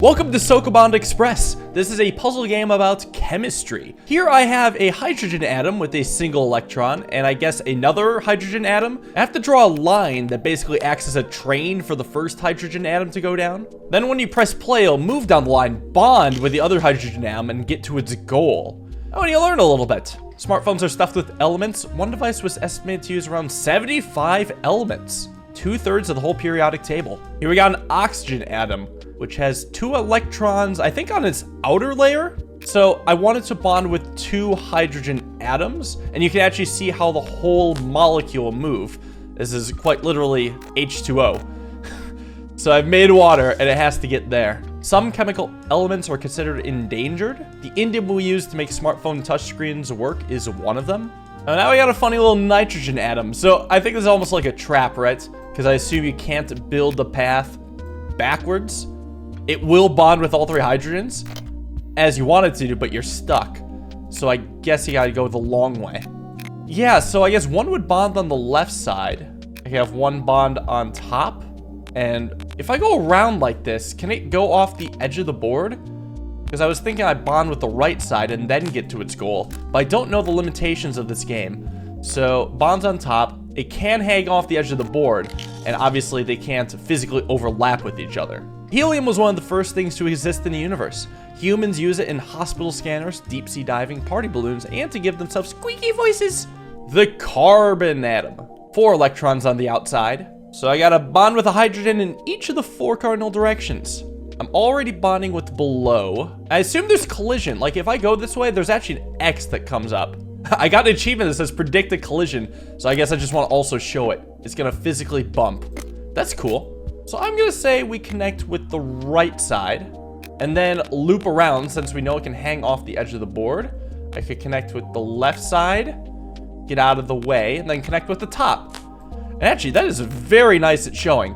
Welcome to Sokobond Express. This is a puzzle game about chemistry. Here I have a hydrogen atom with a single electron, and I guess another hydrogen atom. I have to draw a line that basically acts as a train for the first hydrogen atom to go down. Then when you press play, it'll move down the line, bond with the other hydrogen atom, and get to its goal. Oh, and you learn a little bit. Smartphones are stuffed with elements. One device was estimated to use around 75 elements. 2/3 of the whole periodic table. Here we got an oxygen atom, which has 2 electrons, I think on its outer layer. So I wanted to bond with 2 hydrogen atoms, and you can actually see how the whole molecule move. This is quite literally H2O. So I've made water, and it has to get there. Some chemical elements are considered endangered. The indium we use to make smartphone touchscreens work is one of them. Now we got a funny little nitrogen atom. So I think this is almost like a trap, right? Because I assume you can't build the path backwards. It will bond with all 3 hydrogens as you want it to do, but you're stuck. So I guess you gotta go the long way. Yeah, so I guess one would bond on the left side. I have one bond on top. And if I go around like this, can it go off the edge of the board? Because I was thinking I'd bond with the right side and then get to its goal. But I don't know the limitations of this game. So bonds on top. It can hang off the edge of the board. And obviously they can't physically overlap with each other. Helium was one of the first things to exist in the universe. Humans use it in hospital scanners, deep sea diving, party balloons, and to give themselves squeaky voices. The carbon atom. 4 electrons on the outside. So I gotta bond with a hydrogen in each of the 4 cardinal directions. I'm already bonding with below. I assume there's collision. Like if I go this way, there's actually an X that comes up. I got an achievement that says predict a collision. So I guess I just want to also show it. It's gonna physically bump. That's cool. So I'm gonna say we connect with the right side and then loop around since we know it can hang off the edge of the board. I could connect with the left side, get out of the way, and then connect with the top. And actually, that is very nice at showing.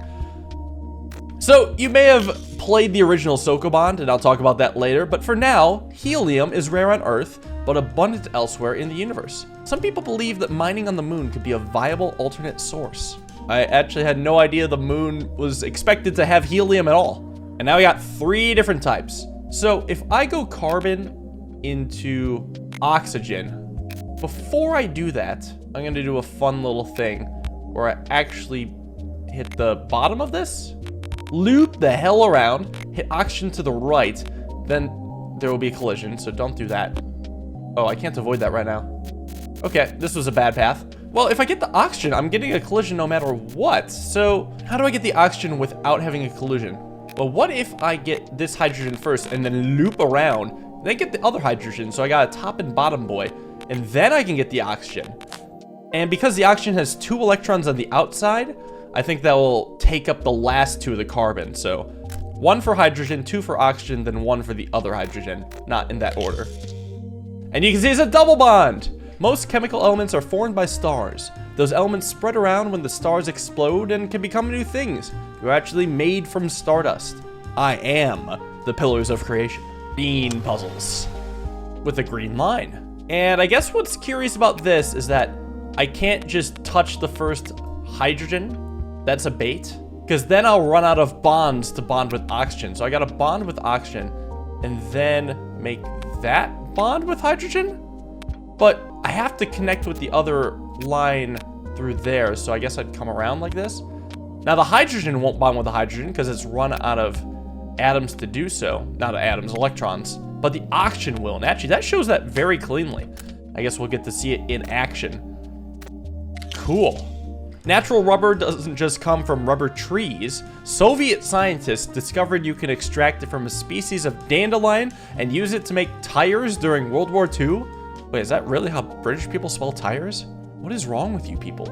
So you may have played the original Sokobond, and I'll talk about that later, but for now, helium is rare on Earth, but abundant elsewhere in the universe. Some people believe that mining on the moon could be a viable alternate source. I actually had no idea the moon was expected to have helium at all. And now we got 3 different types. So if I go carbon into oxygen, before I do that, I'm gonna do a fun little thing where I actually hit the bottom of this, loop the hell around, hit oxygen to the right, then there will be a collision, so don't do that. Oh, I can't avoid that right now. Okay, this was a bad path. Well, if I get the oxygen, I'm getting a collision no matter what. So how do I get the oxygen without having a collision? Well, what if I get this hydrogen first and then loop around, then get the other hydrogen? So I got a top and bottom boy, and then I can get the oxygen. And because the oxygen has 2 electrons on the outside, I think that will take up the last 2 of the carbon. So 1 for hydrogen, 2 for oxygen, then 1 for the other hydrogen. Not in that order. And you can see it's a double bond. Most chemical elements are formed by stars. Those elements spread around when the stars explode and can become new things. You're actually made from stardust. I am the pillars of creation. Bean puzzles. With a green line. And I guess what's curious about this is that I can't just touch the first hydrogen. That's a bait. Because then I'll run out of bonds to bond with oxygen. So I gotta bond with oxygen and then make that bond with hydrogen. But I have to connect with the other line through there, so I guess I'd come around like this. Now the hydrogen won't bond with the hydrogen because it's run out of atoms to do so. Not atoms, electrons. But the oxygen will, and actually that shows that very cleanly. I guess we'll get to see it in action. Cool. Natural rubber doesn't just come from rubber trees. Soviet scientists discovered you can extract it from a species of dandelion and use it to make tires during World War II. Wait, is that really how British people spell tires? What is wrong with you people?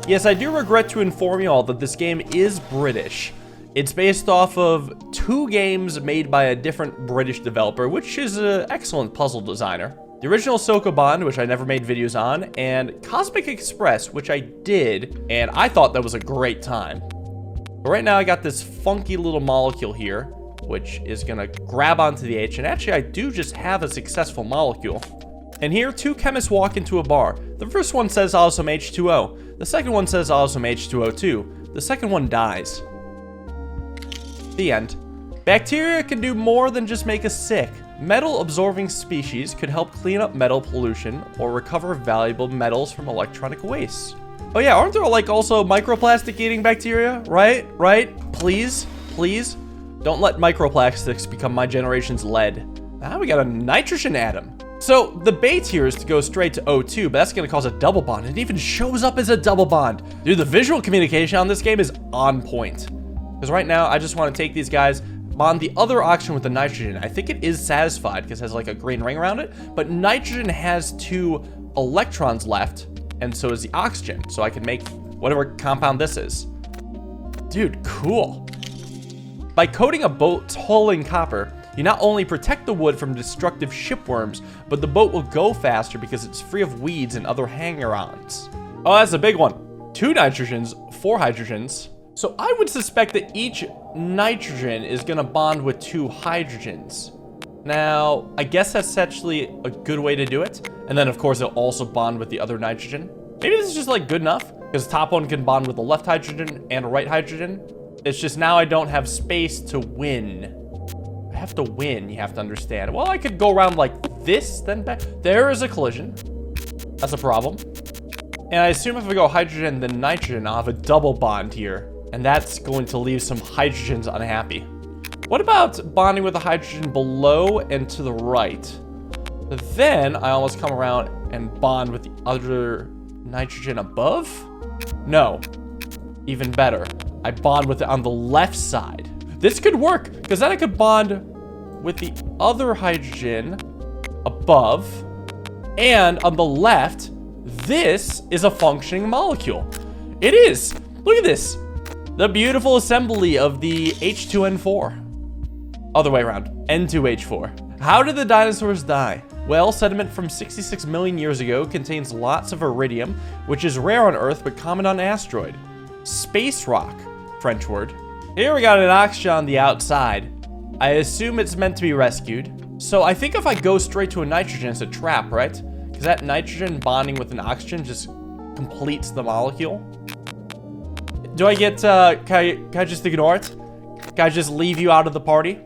Yes, I do regret to inform you all that this game is British. It's based off of 2 games made by a different British developer, which is an excellent puzzle designer. The original Sokobond, which I never made videos on, and Cosmic Express, which I did, and I thought that was a great time. But right now I got this funky little molecule here, which is gonna grab onto the H, and actually I do just have a successful molecule. And here, 2 chemists walk into a bar. The first one says awesome H2O. The second one says awesome H2O too. The second one dies. The end. Bacteria can do more than just make us sick. Metal-absorbing species could help clean up metal pollution or recover valuable metals from electronic waste. Oh yeah, aren't there like also microplastic-eating bacteria? Right? Please? Don't let microplastics become my generation's lead. Now we got a nitrogen atom. So the bait here is to go straight to O2, but that's gonna cause a double bond. It even shows up as a double bond. Dude, the visual communication on this game is on point. Because right now, I just want to take these guys, bond the other oxygen with the nitrogen. I think it is satisfied because it has like a green ring around it, but nitrogen has 2 electrons left, and so is the oxygen. So I can make whatever compound this is. Dude, cool. By coating a boat's hull in copper, you not only protect the wood from destructive shipworms, but the boat will go faster because it's free of weeds and other hanger-ons. Oh, that's a big one. 2 nitrogens, 4 hydrogens. So I would suspect that each nitrogen is gonna bond with 2 hydrogens. Now, I guess that's actually a good way to do it. And then of course it'll also bond with the other nitrogen. Maybe this is just like good enough, because top one can bond with the left hydrogen and a right hydrogen. It's just now I don't have space to win. I have to win, you have to understand. Well, I could go around like this, then back. There is a collision. That's a problem. And I assume if I go hydrogen then nitrogen, I'll have a double bond here. And that's going to leave some hydrogens unhappy. What about bonding with the hydrogen below and to the right? But then I almost come around and bond with the other nitrogen above? No, even better. I bond with it on the left side. This could work, because then I could bond with the other hydrogen above, and on the left, this is a functioning molecule. It is. Look at this. The beautiful assembly of the H2N4. Other way around, N2H4. How did the dinosaurs die? Well, sediment from 66 million years ago contains lots of iridium, which is rare on Earth but common on asteroid. Space rock, French word. Here we got an oxygen on the outside. I assume it's meant to be rescued. So I think if I go straight to a nitrogen, it's a trap, right? Because that nitrogen bonding with an oxygen just completes the molecule. Do I get, can I just ignore it? Can I just leave you out of the party?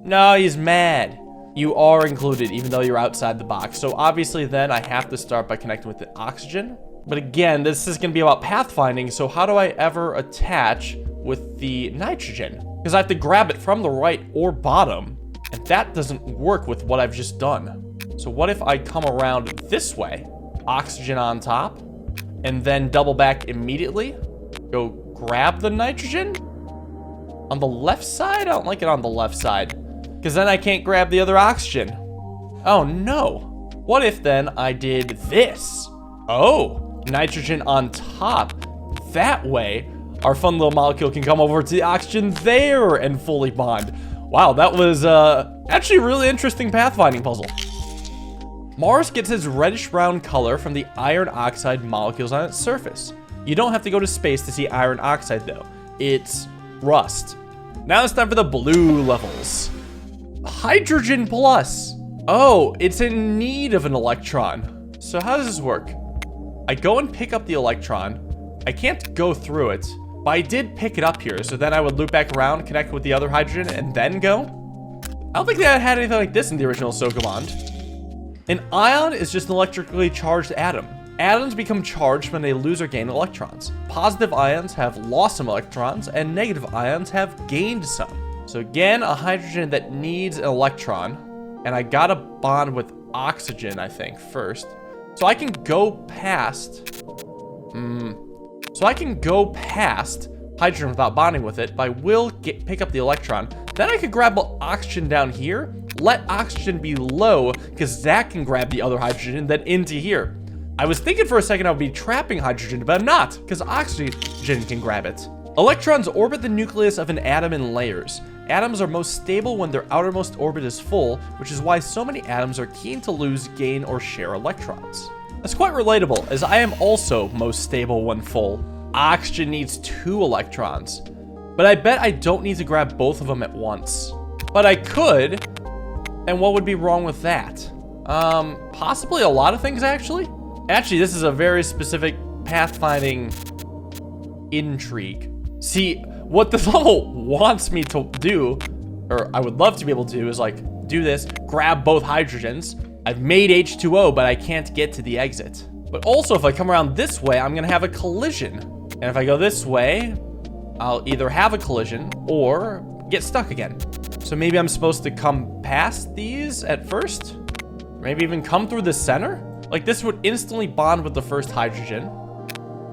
No, he's mad. You are included, even though you're outside the box. So obviously then I have to start by connecting with the oxygen. But again, this is gonna be about pathfinding, so how do I ever attach with the nitrogen? Because I have to grab it from the right or bottom, and that doesn't work with what I've just done. So what if I come around this way, oxygen on top, and then double back immediately? Go grab the nitrogen? On the left side? I don't like it on the left side, because then I can't grab the other oxygen. Oh no. What if then I did this? Oh, nitrogen on top. That way, our fun little molecule can come over to the oxygen there and fully bond. Wow, that was actually a really interesting pathfinding puzzle. Mars gets its reddish-brown color from the iron oxide molecules on its surface. You don't have to go to space to see iron oxide though. It's rust. Now it's time for the blue levels. Hydrogen plus. Oh, it's in need of an electron. So how does this work? I go and pick up the electron. I can't go through it, but I did pick it up here. So then I would loop back around, connect with the other hydrogen, and then go. I don't think they had anything like this in the original Sokobond. An ion is just an electrically charged atom. Atoms become charged when they lose or gain electrons. Positive ions have lost some electrons, and negative ions have gained some. So again, a hydrogen that needs an electron, and I gotta bond with oxygen, I think, first. So I can go past, hydrogen without bonding with it, but I will pick up the electron. Then I could grab oxygen down here, let oxygen be low, because that can grab the other hydrogen, then into here. I was thinking for a second I would be trapping hydrogen, but I'm not, because oxygen can grab it. Electrons orbit the nucleus of an atom in layers. Atoms are most stable when their outermost orbit is full, which is why so many atoms are keen to lose, gain, or share electrons. That's quite relatable, as I am also most stable when full. Oxygen needs 2 electrons, but I bet I don't need to grab both of them at once. But I could, and what would be wrong with that? Possibly a lot of things, actually. Actually, this is a very specific pathfinding intrigue. See, what this level wants me to do or I would love to be able to do, is like do this, grab both hydrogens. I've made H2O, but I can't get to the exit. But also, if I come around this way, I'm gonna have a collision. And if I go this way, I'll either have a collision or get stuck again. So maybe I'm supposed to come past these at first? Maybe even come through the center? Like this would instantly bond with the first hydrogen.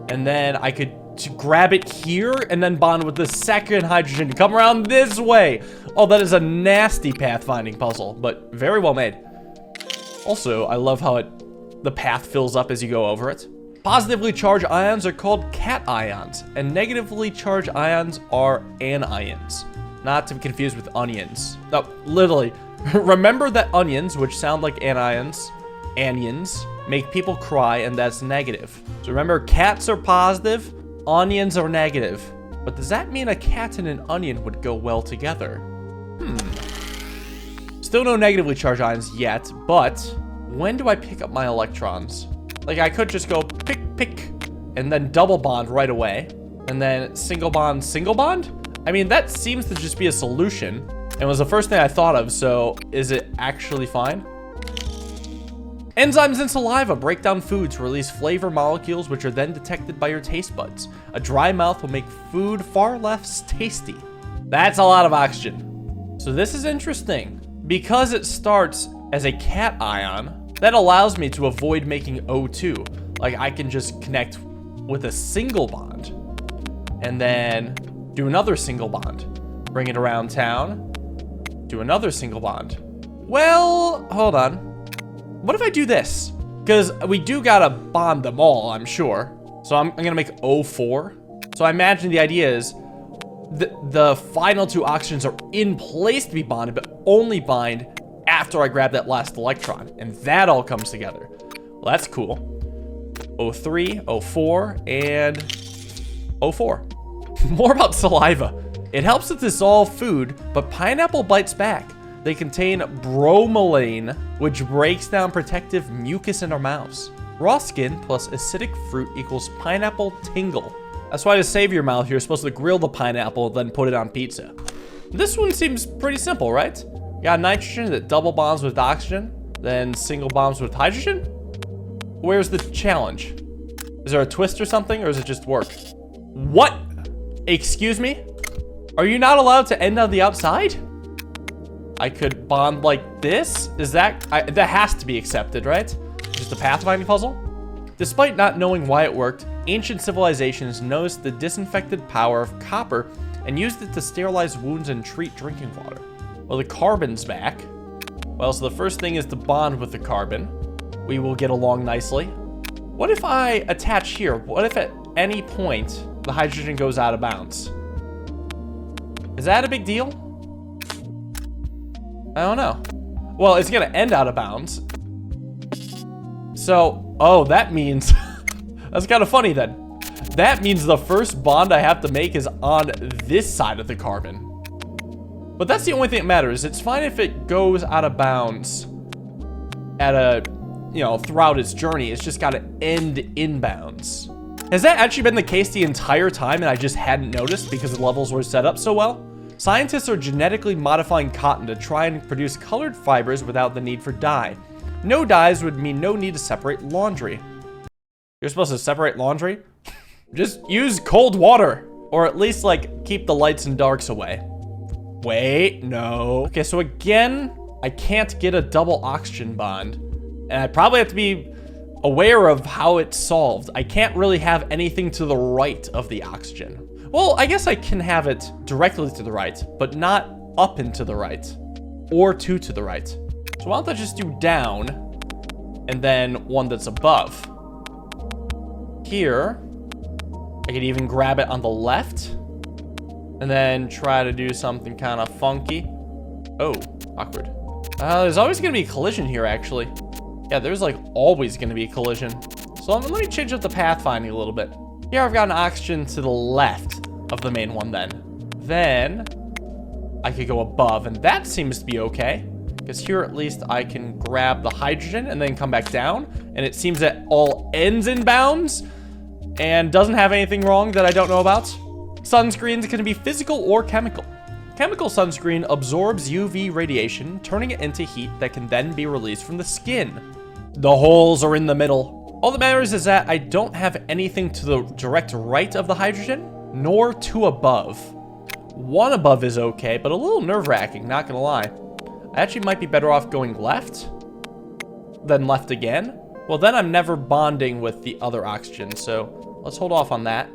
And then I could grab it here and then bond with the second hydrogen to come around this way. Oh, that is a nasty pathfinding puzzle, but very well made. Also, I love how the path fills up as you go over it. Positively charged ions are called cations, and negatively charged ions are anions. Not to be confused with onions. No, literally. Remember that onions, which sound like anions, make people cry, and that's negative. So remember, cats are positive, onions are negative. But does that mean a cat and an onion would go well together? Still no negatively charged ions yet, but when do I pick up my electrons? Like I could just go pick, and then double bond right away. And then single bond, single bond? I mean, that seems to just be a solution. And was the first thing I thought of, so is it actually fine? Enzymes in saliva break down food to release flavor molecules, which are then detected by your taste buds. A dry mouth will make food far less tasty. That's a lot of oxygen. So this is interesting. Because it starts as a cation, that allows me to avoid making O2. Like I can just connect with a single bond and then do another single bond. Bring it around town, do another single bond. Well, hold on. What if I do this? Because we do gotta bond them all, I'm sure. So I'm gonna make O4. So I imagine the idea is the final two oxygens are in place to be bonded, but only bind after I grab that last electron. And that all comes together. Well, that's cool. O3, O4, and O4. More about saliva. It helps to dissolve food, but pineapple bites back. They contain bromelain, which breaks down protective mucus in our mouths. Raw skin plus acidic fruit equals pineapple tingle. That's why to save your mouth, you're supposed to grill the pineapple, then put it on pizza. This one seems pretty simple, right? You got nitrogen that double bonds with oxygen, then single bonds with hydrogen? Where's the challenge? Is there a twist or something, or does it just work? What? Excuse me? Are you not allowed to end on the outside? I could bond like this? Is that, that has to be accepted, right? Just a pathfinding puzzle? Despite not knowing why it worked, ancient civilizations noticed the disinfected power of copper and used it to sterilize wounds and treat drinking water. Well, the carbon's back. Well, so the first thing is to bond with the carbon. We will get along nicely. What if I attach here? What if at any point the hydrogen goes out of bounds? Is that a big deal? I don't know. Well, it's gonna end out of bounds. So, oh, that means, that's kind of funny then. That means the first bond I have to make is on this side of the carbon. But that's the only thing that matters. It's fine if it goes out of bounds at a, throughout its journey. It's just gotta end inbounds. Has that actually been the case the entire time and I just hadn't noticed because the levels were set up so well? Scientists are genetically modifying cotton to try and produce colored fibers without the need for dye. No dyes would mean no need to separate laundry. You're supposed to separate laundry? Just use cold water. Or at least, keep the lights and darks away. Wait, no. Okay, so again, I can't get a double oxygen bond. And I probably have to be aware of how it's solved. I can't really have anything to the right of the oxygen. Well, I guess I can have it directly to the right, but not up and to the right. Or two to the right. So why don't I just do down, and then one that's above. Here, I could even grab it on the left, and then try to do something kind of funky. Oh, awkward. There's always gonna be a collision here, actually. Yeah, there's always gonna be a collision. So let me change up the pathfinding a little bit. Here I've got an oxygen to the left of the main one then. Then I could go above, and that seems to be okay. Because here at least I can grab the hydrogen and then come back down. And it seems that all ends in bounds and doesn't have anything wrong that I don't know about. Sunscreens can be physical or chemical. Chemical sunscreen absorbs UV radiation, turning it into heat that can then be released from the skin. The holes are in the middle. All that matters is that I don't have anything to the direct right of the hydrogen, nor two above. One above is okay, but a little nerve-wracking, not gonna lie. I actually might be better off going left than left again. Well, then I'm never bonding with the other oxygen, so let's hold off on that.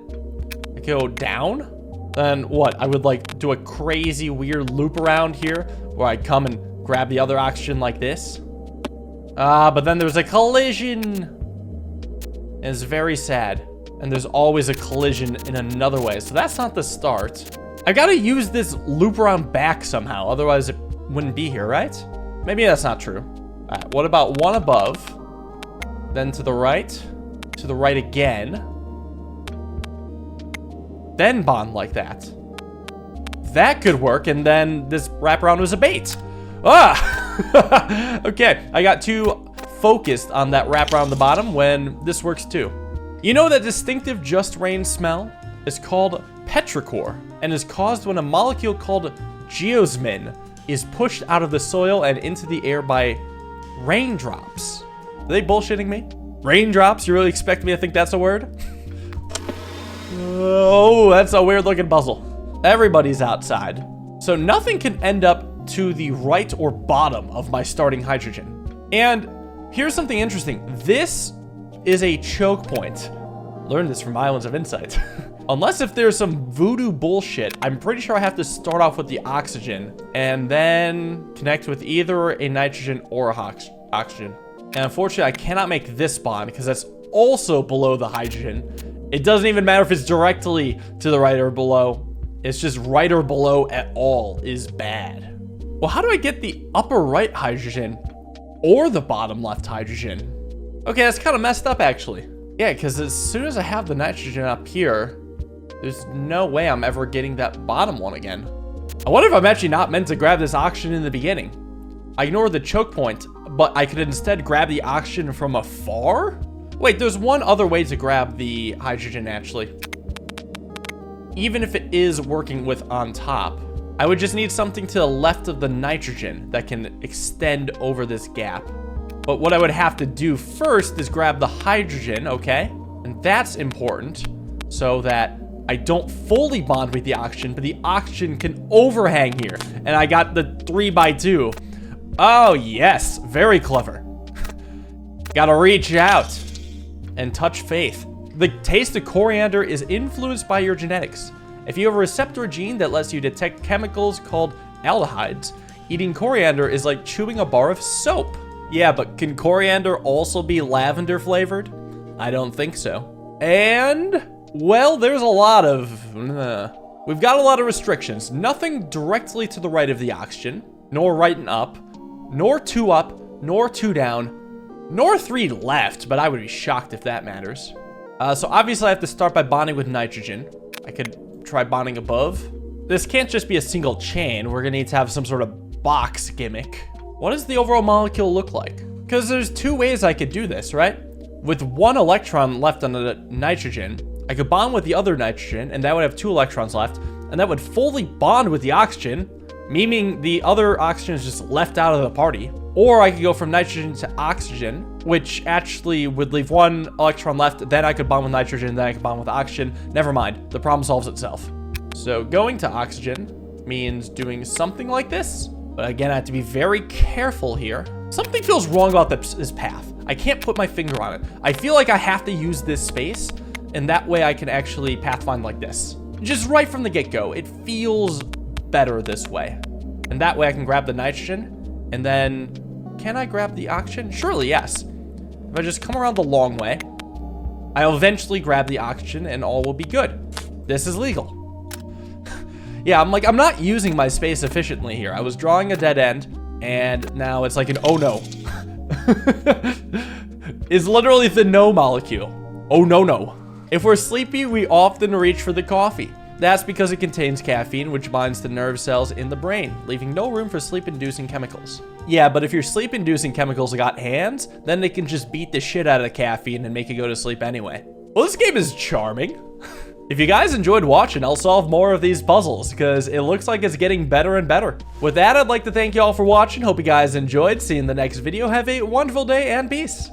I go down. Then what? I would like do a crazy weird loop around here where I come and grab the other oxygen like this. But then there's a collision. It's very sad. And there's always a collision in another way. So that's not the start. I gotta use this loop around back somehow. Otherwise it wouldn't be here, right? Maybe that's not true. All right, what about one above? Then to the right again. Then bond like that. That could work, and then this wraparound was a bait. Ah! Okay, I got too focused on that wraparound on the bottom when this works too. You know that distinctive just rain smell is called petrichor and is caused when a molecule called geosmin is pushed out of the soil and into the air by raindrops. Are they bullshitting me? Raindrops? You really expect me to think that's a word? Oh, that's a weird looking puzzle. Everybody's outside. So nothing can end up to the right or bottom of my starting hydrogen. And here's something interesting. This is a choke point. Learned this from Islands of Insight. Unless if there's some voodoo bullshit, I'm pretty sure I have to start off with the oxygen and then connect with either a nitrogen or a oxygen. And unfortunately, I cannot make this bond because that's also below the hydrogen. It doesn't even matter if it's directly to the right or below. It's just right or below at all is bad. Well, how do I get the upper right hydrogen or the bottom left hydrogen? Okay, that's kind of messed up actually. Yeah, because as soon as I have the nitrogen up here, there's no way I'm ever getting that bottom one again. I wonder if I'm actually not meant to grab this oxygen in the beginning. I ignored the choke point, but I could instead grab the oxygen from afar? Wait, there's one other way to grab the hydrogen, actually. Even if it is working with on top, I would just need something to the left of the nitrogen that can extend over this gap. But what I would have to do first is grab the hydrogen, okay? And that's important so that I don't fully bond with the oxygen, but the oxygen can overhang here. And I got the 3x2. Oh, yes. Very clever. Gotta reach out and touch faith. The taste of coriander is influenced by your genetics. If you have a receptor gene that lets you detect chemicals called aldehydes, eating coriander is like chewing a bar of soap. Yeah, but can coriander also be lavender flavored? I don't think so. And, well, there's a lot of... We've got a lot of restrictions. Nothing directly to the right of the oxygen, nor right and up, nor two up, nor two down, nor three left, but I would be shocked if that matters. So obviously I have to start by bonding with nitrogen. I could try bonding above. This can't just be a single chain. We're gonna need to have some sort of box gimmick. What does the overall molecule look like? Because there's two ways I could do this, right? With one electron left on the nitrogen, I could bond with the other nitrogen, and that would have two electrons left, and that would fully bond with the oxygen, meaning the other oxygen is just left out of the party. Or I could go from nitrogen to oxygen, which actually would leave one electron left. Then I could bond with nitrogen, then I could bond with oxygen. Never mind, the problem solves itself. So going to oxygen means doing something like this. But again, I have to be very careful here. Something feels wrong about this path. I can't put my finger on it. I feel like I have to use this space, and that way I can actually pathfind like this. Just right from the get-go, it feels better this way. And that way I can grab the nitrogen, and then... Can I grab the oxygen? Surely, yes. If I just come around the long way, I'll eventually grab the oxygen and all will be good. This is legal. Yeah, I'm not using my space efficiently here. I was drawing a dead end, and now it's like an oh no. It's literally the no molecule. Oh no. If we're sleepy, we often reach for the coffee. That's because it contains caffeine, which binds to nerve cells in the brain, leaving no room for sleep-inducing chemicals. Yeah, but if your sleep-inducing chemicals got hands, then they can just beat the shit out of the caffeine and make you go to sleep anyway. Well, this game is charming. If you guys enjoyed watching, I'll solve more of these puzzles because it looks like it's getting better and better. With that, I'd like to thank you all for watching. Hope you guys enjoyed. See you in the next video. Have a wonderful day and peace.